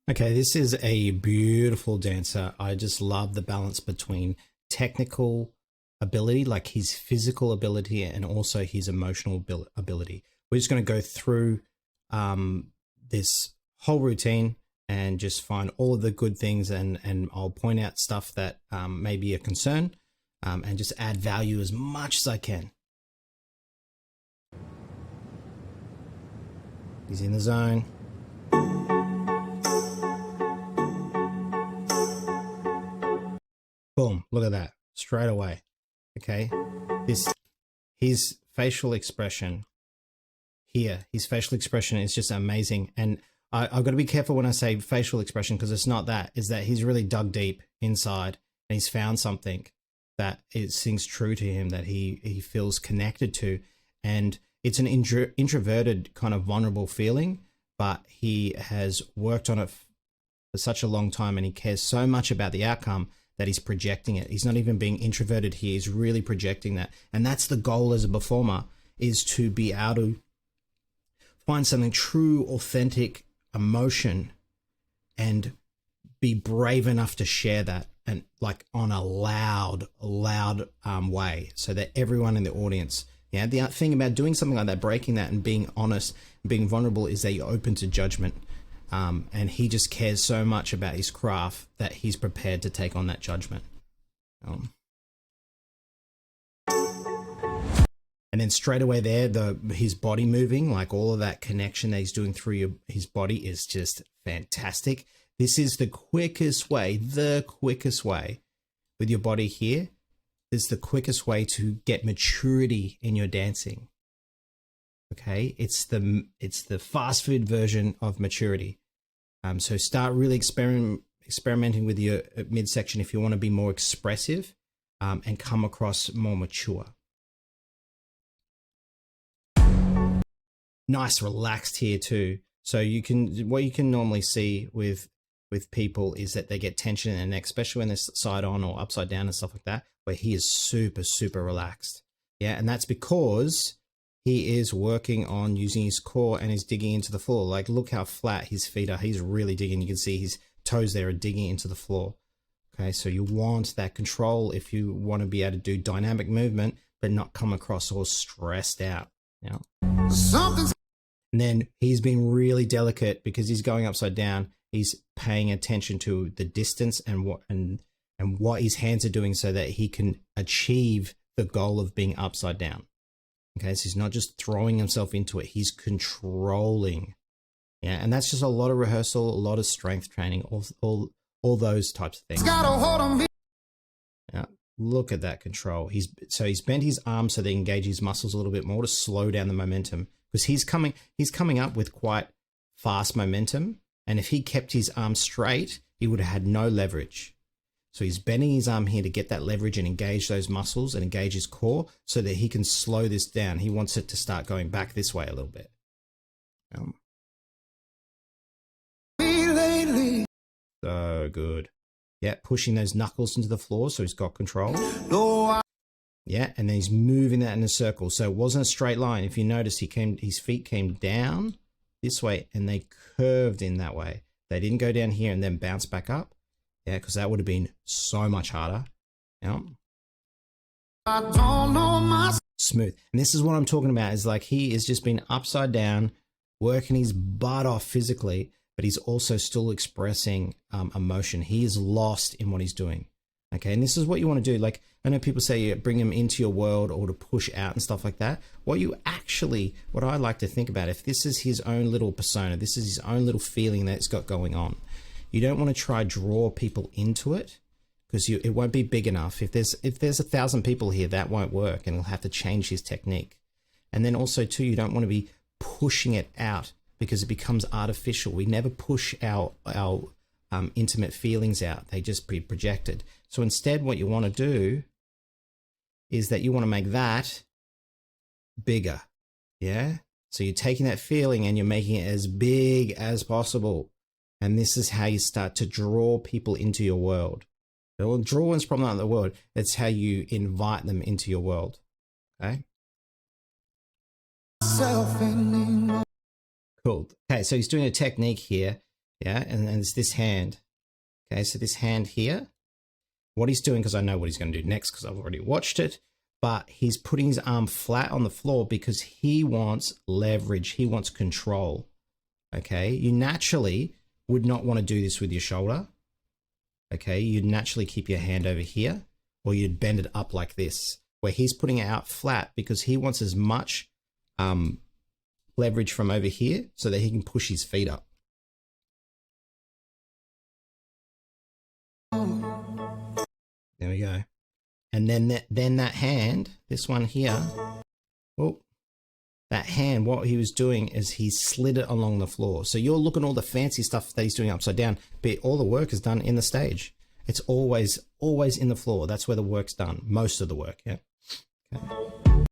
Okay, this is a beautiful dancer. I just love the balance between technical ability, like his physical ability, and also his emotional ability. We're just going to go through this whole routine and just find all of the good things, and I'll point out stuff that may be a concern, and just add value as much as I can. He's in the zone. Boom, look at that, straight away. Okay, his facial expression here, his facial expression is just amazing. And I've got to be careful when I say facial expression, because it's not that, is that he's really dug deep inside and he's found something that it sings true to him, that he feels connected to. And it's an introverted kind of vulnerable feeling, but he has worked on it for such a long time, and he cares so much about the outcome that he's projecting it. He's not even being introverted here. He's really projecting that. And that's the goal as a performer, is to be able to find something true, authentic emotion and be brave enough to share that, and like on a loud way, so that everyone in the audience, yeah, the thing about doing something like that, breaking that and being honest, being vulnerable, is that you're open to judgment. And he just cares so much about his craft that he's prepared to take on that judgment. And then straight away there, his body moving, like all of that connection that he's doing through his body is just fantastic. This is the quickest way with your body here. This is the quickest way to get maturity in your dancing. Okay, it's the fast food version of maturity. So start really experimenting with your midsection if you want to be more expressive, and come across more mature. Nice, relaxed here too. So what you can normally see with people is that they get tension in their neck, especially when they're side on or upside down and stuff like that, where he is super relaxed. Yeah, and that's because he is working on using his core and is digging into the floor. Like, look how flat his feet are. He's really digging. You can see his toes there are digging into the floor. Okay, so you want that control if you want to be able to do dynamic movement, but not come across all stressed out. You know? And then he's being really delicate because he's going upside down. He's paying attention to the distance and what his hands are doing, so that he can achieve the goal of being upside down. Okay, so he's not just throwing himself into it, he's controlling. Yeah, and that's just a lot of rehearsal, a lot of strength training, all those types of things. Yeah, look at that control. He's bent his arms so they engage his muscles a little bit more to slow down the momentum, because he's coming up with quite fast momentum, and if he kept his arm straight, he would have had no leverage. So he's bending his arm here to get that leverage and engage those muscles and engage his core so that he can slow this down. He wants it to start going back this way a little bit. So good. Yeah, pushing those knuckles into the floor so he's got control. Yeah, and then he's moving that in a circle. So it wasn't a straight line. If you notice, his feet came down this way and they curved in that way. They didn't go down here and then bounce back up. Yeah, because that would have been so much harder. Yeah. Smooth. And this is what I'm talking about, is like he has just been upside down, working his butt off physically, but he's also still expressing emotion. He is lost in what he's doing. Okay, and this is what you want to do. Like, I know people say you bring him into your world or to push out and stuff like that. What I like to think about, if this is his own little persona, this is his own little feeling that it's got going on, you don't want to try draw people into it, because it won't be big enough. If there's 1,000 people here, that won't work, and he'll have to change his technique. And then also too, you don't want to be pushing it out, because it becomes artificial. We never push our intimate feelings out. They just be projected. So instead, what you want to do is that you want to make that bigger. Yeah. So you're taking that feeling and you're making it as big as possible. And this is how you start to draw people into your world. Well, drawing's probably not the word. It's how you invite them into your world. Okay. Cool. Okay, so he's doing a technique here. Yeah, and it's this hand. Okay, so this hand here, what he's doing, because I know what he's going to do next because I've already watched it, but he's putting his arm flat on the floor because he wants leverage. He wants control. Okay, you naturally would not want to do this with your shoulder. Okay, you'd naturally keep your hand over here, or you'd bend it up like this, where he's putting it out flat because he wants as much leverage from over here so that he can push his feet up. There we go. And then that hand, this one here, oh, that hand, what he was doing is he slid it along the floor. So you're looking at all the fancy stuff that he's doing upside down, but all the work is done in the stage. It's always in the floor. That's where the work's done. Most of the work, yeah. Okay.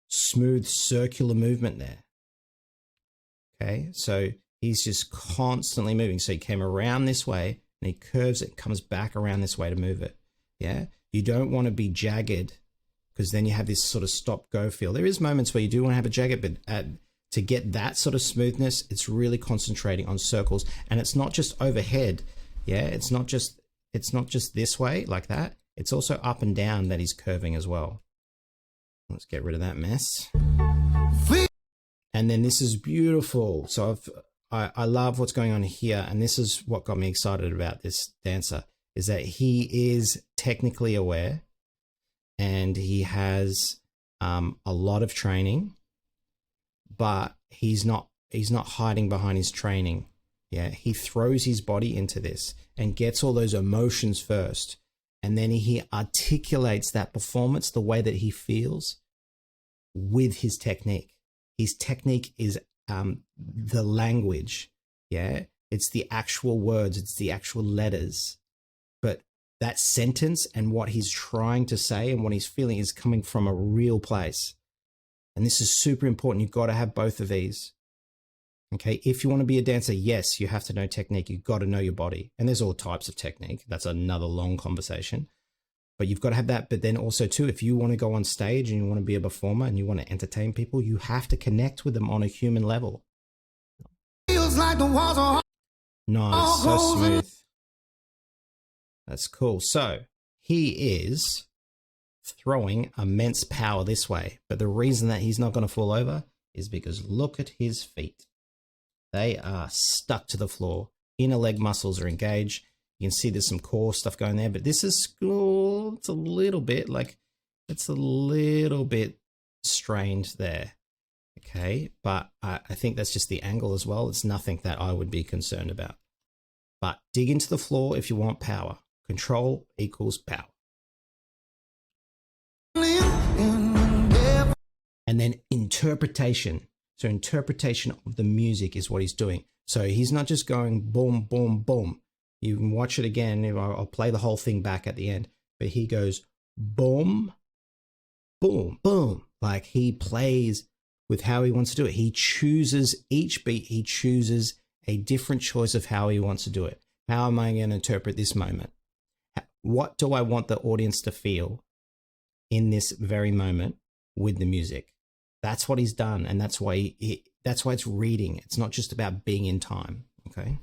Smooth circular movement there. Okay, so he's just constantly moving. So he came around this way and he curves it, comes back around this way to move it. Yeah, you don't want to be jagged because then you have this sort of stop-go feel. There is moments where you do want to have a jagged, but to get that sort of smoothness, it's really concentrating on circles, and it's not just overhead. Yeah, it's not just this way like that. It's also up and down that he's curving as well. Let's get rid of that mess. And then this is beautiful. So I love what's going on here, and this is what got me excited about this dancer, is that he is technically aware and he has a lot of training, but he's not hiding behind his training. Yeah, he throws his body into this and gets all those emotions first, and then he articulates that performance the way that he feels with his technique. His technique is the language. Yeah, it's the actual words, it's the actual letters. But that sentence and what he's trying to say and what he's feeling is coming from a real place. And this is super important. You've got to have both of these. Okay, if you want to be a dancer, yes, you have to know technique. You've got to know your body. And there's all types of technique. That's another long conversation. But you've got to have that. But then also too, if you want to go on stage and you want to be a performer and you want to entertain people, you have to connect with them on a human level. Feels like the walls are nice, so smooth. That's cool. So he is throwing immense power this way. But the reason that he's not going to fall over is because look at his feet. They are stuck to the floor. Inner leg muscles are engaged. You can see there's some core stuff going there, but this is, oh, it's a little bit strained there. Okay, but I think that's just the angle as well. It's nothing that I would be concerned about. But dig into the floor if you want power. Control equals power. And then interpretation. So interpretation of the music is what he's doing. So he's not just going boom, boom, boom. You can watch it again. I'll play the whole thing back at the end. But he goes boom, boom, boom. Like he plays with how he wants to do it. He chooses each beat. He chooses a different choice of how he wants to do it. How am I going to interpret this moment? What do I want the audience to feel in this very moment with the music? That's what he's done, and that's why that's why it's reading. It's not just about being in time. Okay.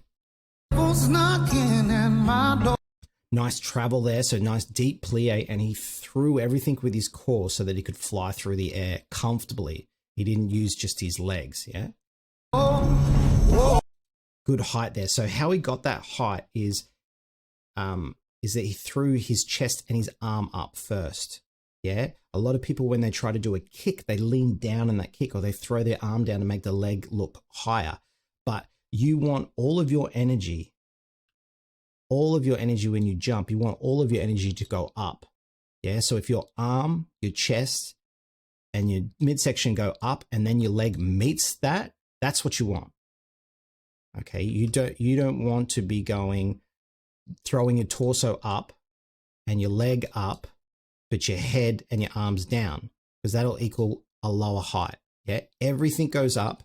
Nice travel there, so nice deep plie, and he threw everything with his core so that he could fly through the air comfortably. He didn't use just his legs. Yeah. Good height there. So how he got that height is that he threw his chest and his arm up first. Yeah, a lot of people, when they try to do a kick, they lean down in that kick, or they throw their arm down to make the leg look higher. But you want all of your energy when you jump, you want all of your energy to go up. Yeah, so if your arm, your chest, and your midsection go up, and then your leg meets that, that's what you want. Okay, you don't want to be throwing your torso up and your leg up, but your head and your arms down, because that'll equal a lower height. Yeah, everything goes up.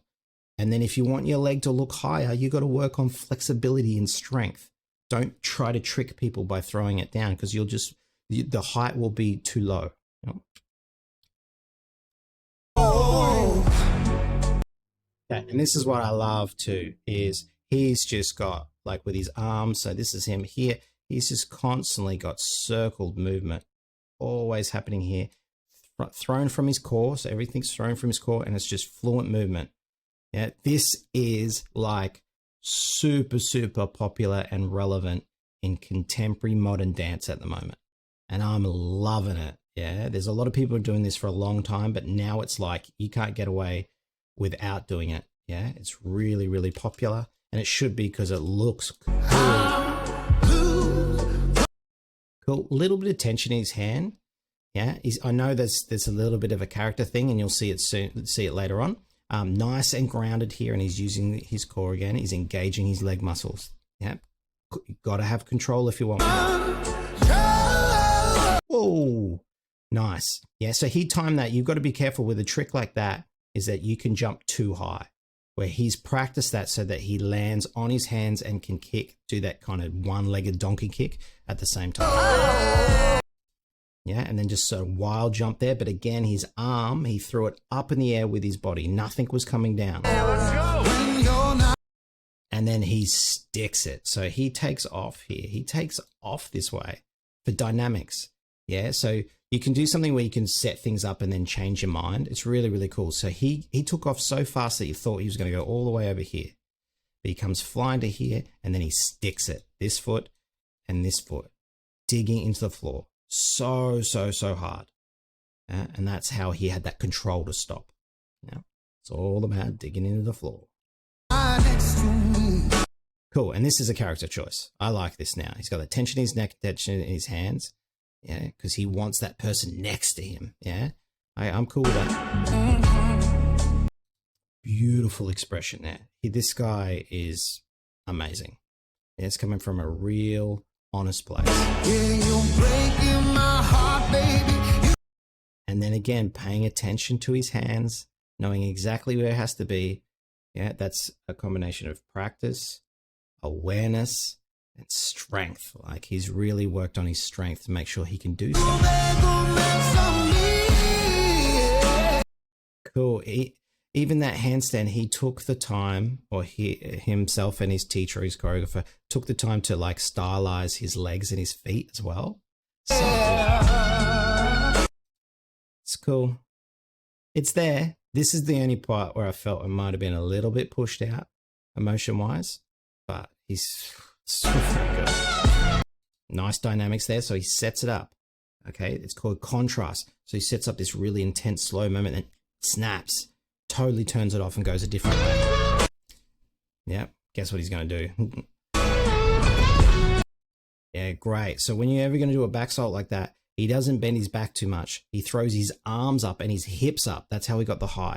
And then if you want your leg to look higher, you got to work on flexibility and strength. Don't try to trick people by throwing it down, because the height will be too low. You know? Okay, and this is what I love too, is he's just got like with his arms. So this is him here. He's just constantly got circled movement, always happening here, thrown from his core. So everything's thrown from his core and it's just fluent movement. Yeah, this is like super, super popular and relevant in contemporary modern dance at the moment. And I'm loving it. Yeah, there's a lot of people doing this for a long time, but now it's like you can't get away without doing it. Yeah, it's really, really popular, and it should be because it looks cool. Cool. Little bit of tension in his hand. Yeah, I know there's a little bit of a character thing, and you'll see it soon. See it later on. Nice and grounded here, and he's using his core again. He's engaging his leg muscles. Yeah, you got to have control if you want. Oh, nice. Yeah, so he timed that. You've got to be careful with a trick like that. Is that you can jump too high, where he's practiced that so that he lands on his hands and can kick, do that kind of one-legged donkey kick at the same time. Yeah, and then just sort of wild jump there. But again, his arm, he threw it up in the air with his body. Nothing was coming down. And then he sticks it. So he takes off here. He takes off this way for dynamics. Yeah, so you can do something where you can set things up and then change your mind. It's really, really cool. So he took off so fast that you thought he was going to go all the way over here. But he comes flying to here and then he sticks it, this foot and this foot, digging into the floor. So, so, so hard. And that's how he had that control to stop. Yeah, it's all about digging into the floor. Cool. And this is a character choice. I like this now. He's got the tension in his neck, tension in his hands. Yeah, because he wants that person next to him. Yeah, I'm cool with that. Beautiful expression there. This guy is amazing. Yeah, it's coming from a real honest place. Yeah, you're breaking my heart, baby. And then again, paying attention to his hands, knowing exactly where it has to be. Yeah, that's a combination of practice, awareness, and strength. Like he's really worked on his strength to make sure he can do something. Cool. Even that handstand, he took the time, or himself and his teacher, his choreographer, took the time to like stylize his legs and his feet as well. So cool. It's cool. It's there. This is the only part where I felt it might have been a little bit pushed out emotion-wise, but he's super good. Nice dynamics there. So he sets it up. Okay, it's called contrast. So he sets up this really intense slow moment and snaps, totally turns it off and goes a different way. Yep, guess what he's going to do? Yeah, great. So when you're ever going to do a back salt like that, he doesn't bend his back too much. He throws his arms up and his hips up. That's how he got the height.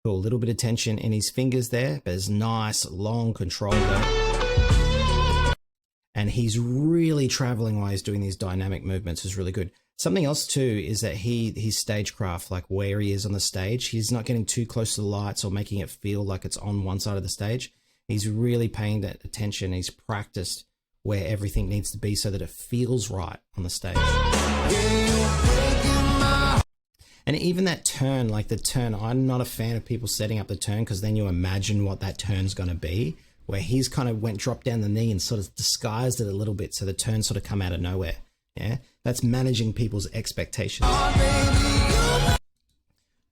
Cool, a little bit of tension in his fingers there, but there's nice long control there. And he's really traveling while he's doing these dynamic movements is really good. Something else too is that his stagecraft, like where he is on the stage, he's not getting too close to the lights or making it feel like it's on one side of the stage. He's really paying that attention. He's practiced where everything needs to be so that it feels right on the stage. And even that turn, like the turn, I'm not a fan of people setting up the turn because then you imagine what that turn's going to be, where he's kind of dropped down the knee and sort of disguised it a little bit so the turn sort of come out of nowhere. Yeah, that's managing people's expectations.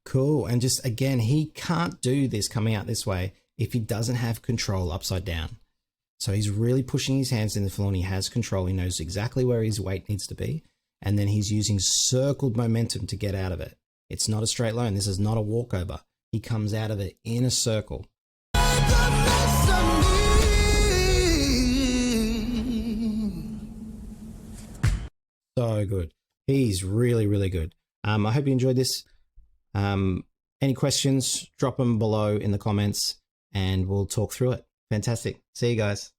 Cool. And just again, he can't do this coming out this way if he doesn't have control upside down. So he's really pushing his hands in the floor and he has control. He knows exactly where his weight needs to be. And then he's using circled momentum to get out of it. It's not a straight line. This is not a walkover. He comes out of it in a circle. So good. He's really, really good. I hope you enjoyed this. Any questions, drop them below in the comments and we'll talk through it. Fantastic. See you guys.